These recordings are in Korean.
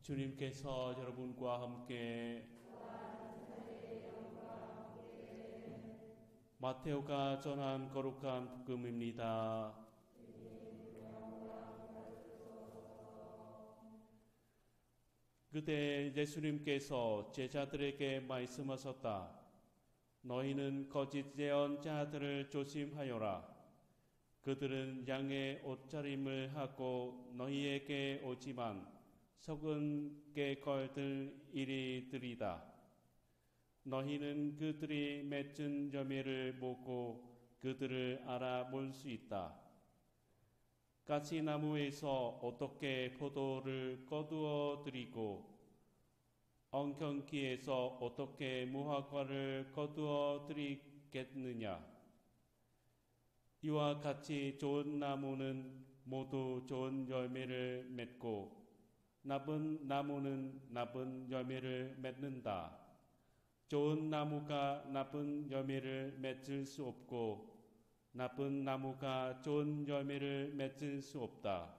주님께서 여러분과 함께 마테오가 전한 거룩한 복음입니다. 그때 예수님께서 제자들에게 말씀하셨다. 너희는 거짓 예언자들을 조심하여라. 그들은 양의 옷차림을 하고 너희에게 오지만 속은 깨걸들 이리들이다. 너희는 그들이 맺은 열매를 보고 그들을 알아볼 수 있다. 가시나무에서 어떻게 포도를 거두어 드리고 엉겅퀴에서 어떻게 무화과를 거두어 드리겠느냐. 이와 같이 좋은 나무는 모두 좋은 열매를 맺고 나쁜 나무는 나쁜 열매를 맺는다. 좋은 나무가 나쁜 열매를 맺을 수 없고 나쁜 나무가 좋은 열매를 맺을 수 없다.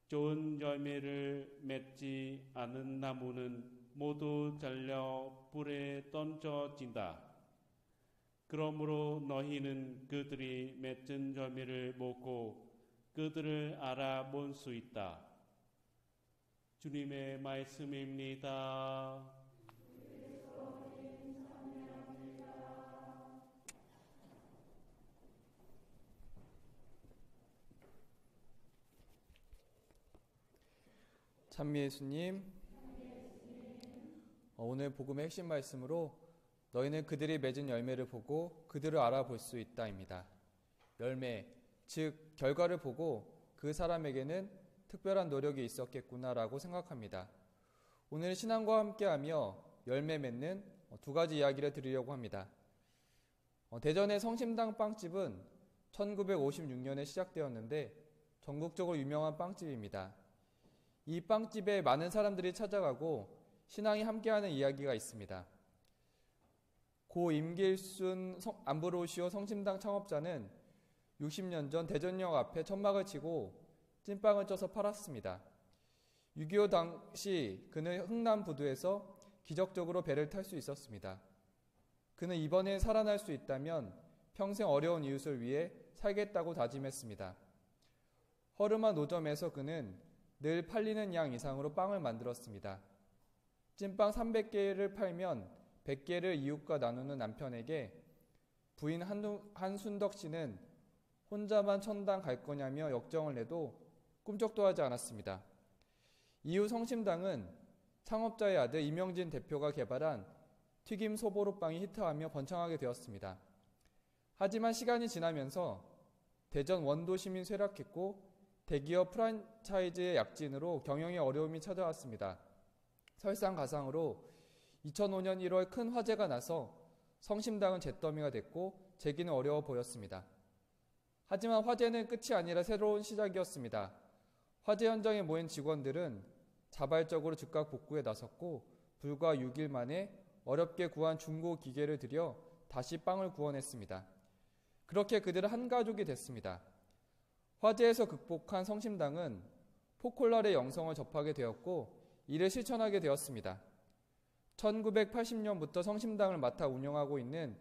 좋은 열매를 맺지 않은 나무는 모두 잘려 불에 던져진다. 그러므로 너희는 그들이 맺은 열매를 보고 그들을 알아볼 수 있다. 주님의 말씀입니다. 찬미 예수님, 오늘 복음의 핵심 말씀으로 너희는 그들이 맺은 열매를 보고 그들을 알아볼 수 있다입니다. 열매, 즉 결과를 보고 그 사람에게는 특별한 노력이 있었겠구나라고 생각합니다. 오늘 신앙과 함께하며 열매 맺는 두 가지 이야기를 드리려고 합니다. 대전의 성심당 빵집은 1956년에 시작되었는데 전국적으로 유명한 빵집입니다. 이 빵집에 많은 사람들이 찾아가고 신앙이 함께하는 이야기가 있습니다. 고 임길순 암브로시오 성심당 창업자는 60년 전 대전역 앞에 천막을 치고 찐빵을 쪄서 팔았습니다. 6.25 당시 그는 흥남 부두에서 기적적으로 배를 탈 수 있었습니다. 그는 이번에 살아날 수 있다면 평생 어려운 이웃을 위해 살겠다고 다짐했습니다. 허름한 노점에서 그는 늘 팔리는 양 이상으로 빵을 만들었습니다. 찐빵 300개를 팔면 100개를 이웃과 나누는 남편에게 부인 한순덕 씨는 혼자만 천당 갈 거냐며 역정을 내도 꿈쩍도 하지 않았습니다. 이후 성심당은 창업자의 아들 이명진 대표가 개발한 튀김 소보로빵이 히트하며 번창하게 되었습니다. 하지만 시간이 지나면서 대전 원도심이 쇠락했고 대기업 프랜차이즈의 약진으로 경영에 어려움이 찾아왔습니다. 설상가상으로 2005년 1월 큰 화재가 나서 성심당은 잿더미가 됐고 재기는 어려워 보였습니다. 하지만 화재는 끝이 아니라 새로운 시작이었습니다. 화재 현장에 모인 직원들은 자발적으로 즉각 복구에 나섰고 불과 6일 만에 어렵게 구한 중고 기계를 들여 다시 빵을 구워냈습니다. 그렇게 그들은 한 가족이 됐습니다. 화재에서 극복한 성심당은 포콜라의 영성을 접하게 되었고 이를 실천하게 되었습니다. 1980년부터 성심당을 맡아 운영하고 있는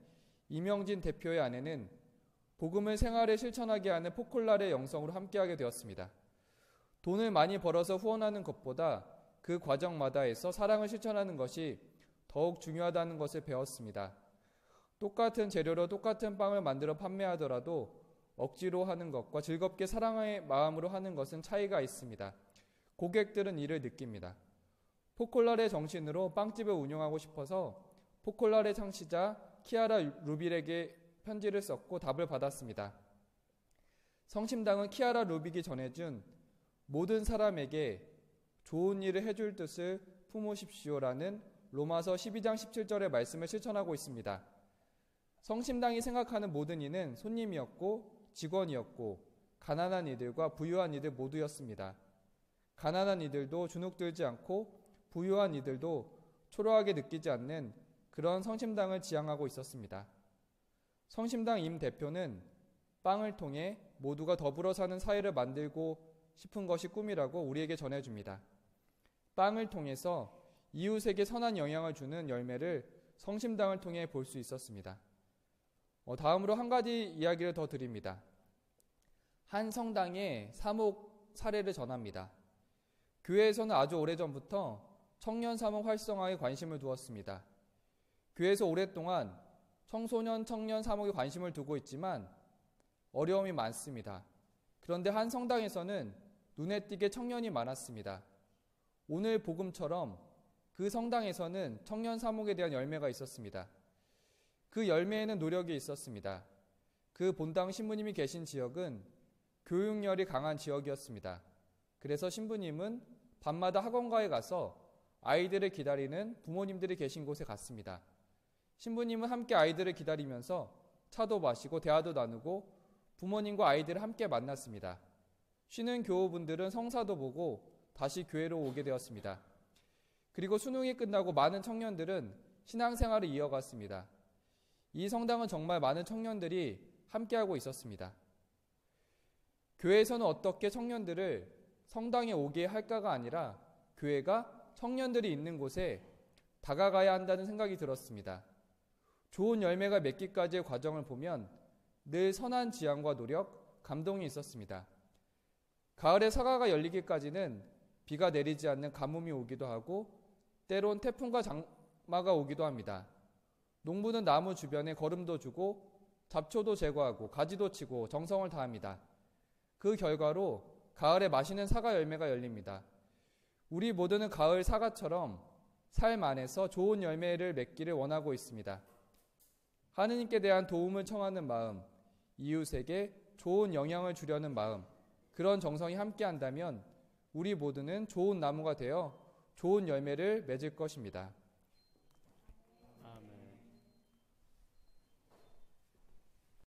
이명진 대표의 아내는 복음을 생활에 실천하게 하는 포콜라의 영성으로 함께하게 되었습니다. 돈을 많이 벌어서 후원하는 것보다 그 과정마다에서 사랑을 실천하는 것이 더욱 중요하다는 것을 배웠습니다. 똑같은 재료로 똑같은 빵을 만들어 판매하더라도 억지로 하는 것과 즐겁게 사랑의 마음으로 하는 것은 차이가 있습니다. 고객들은 이를 느낍니다. 포콜라의 정신으로 빵집을 운영하고 싶어서 포콜라의 창시자 키아라 루빌에게 편지를 썼고 답을 받았습니다. 성심당은 키아라 루빅이 전해준 모든 사람에게 좋은 일을 해줄 뜻을 품으십시오라는 로마서 12장 17절의 말씀을 실천하고 있습니다. 성심당이 생각하는 모든 이는 손님이었고 직원이었고 가난한 이들과 부유한 이들 모두였습니다. 가난한 이들도 주눅들지 않고 부유한 이들도 초라하게 느끼지 않는 그런 성심당을 지향하고 있었습니다. 성심당 임 대표는 빵을 통해 모두가 더불어 사는 사회를 만들고 싶은 것이 꿈이라고 우리에게 전해줍니다. 빵을 통해서 이웃에게 선한 영향을 주는 열매를 성심당을 통해 볼 수 있었습니다. 다음으로 한 가지 이야기를 더 드립니다. 한 성당의 사목 사례를 전합니다. 교회에서는 아주 오래전부터 청년 사목 활성화에 관심을 두었습니다. 교회에서 오랫동안 청소년, 청년 사목에 관심을 두고 있지만 어려움이 많습니다. 그런데 한 성당에서는 눈에 띄게 청년이 많았습니다. 오늘 복음처럼 그 성당에서는 청년 사목에 대한 열매가 있었습니다. 그 열매에는 노력이 있었습니다. 그 본당 신부님이 계신 지역은 교육열이 강한 지역이었습니다. 그래서 신부님은 밤마다 학원가에 가서 아이들을 기다리는 부모님들이 계신 곳에 갔습니다. 신부님은 함께 아이들을 기다리면서 차도 마시고 대화도 나누고 부모님과 아이들을 함께 만났습니다. 쉬는 교우분들은 성사도 보고 다시 교회로 오게 되었습니다. 그리고 수능이 끝나고 많은 청년들은 신앙생활을 이어갔습니다. 이 성당은 정말 많은 청년들이 함께하고 있었습니다. 교회에서는 어떻게 청년들을 성당에 오게 할까가 아니라 교회가 청년들이 있는 곳에 다가가야 한다는 생각이 들었습니다. 좋은 열매가 맺기까지의 과정을 보면 늘 선한 지향과 노력, 감동이 있었습니다. 가을에 사과가 열리기까지는 비가 내리지 않는 가뭄이 오기도 하고 때론 태풍과 장마가 오기도 합니다. 농부는 나무 주변에 거름도 주고 잡초도 제거하고 가지도 치고 정성을 다합니다. 그 결과로 가을에 맛있는 사과 열매가 열립니다. 우리 모두는 가을 사과처럼 삶 안에서 좋은 열매를 맺기를 원하고 있습니다. 하느님께 대한 도움을 청하는 마음, 이웃에게 좋은 영향을 주려는 마음, 그런 정성이 함께한다면 우리 모두는 좋은 나무가 되어 좋은 열매를 맺을 것입니다.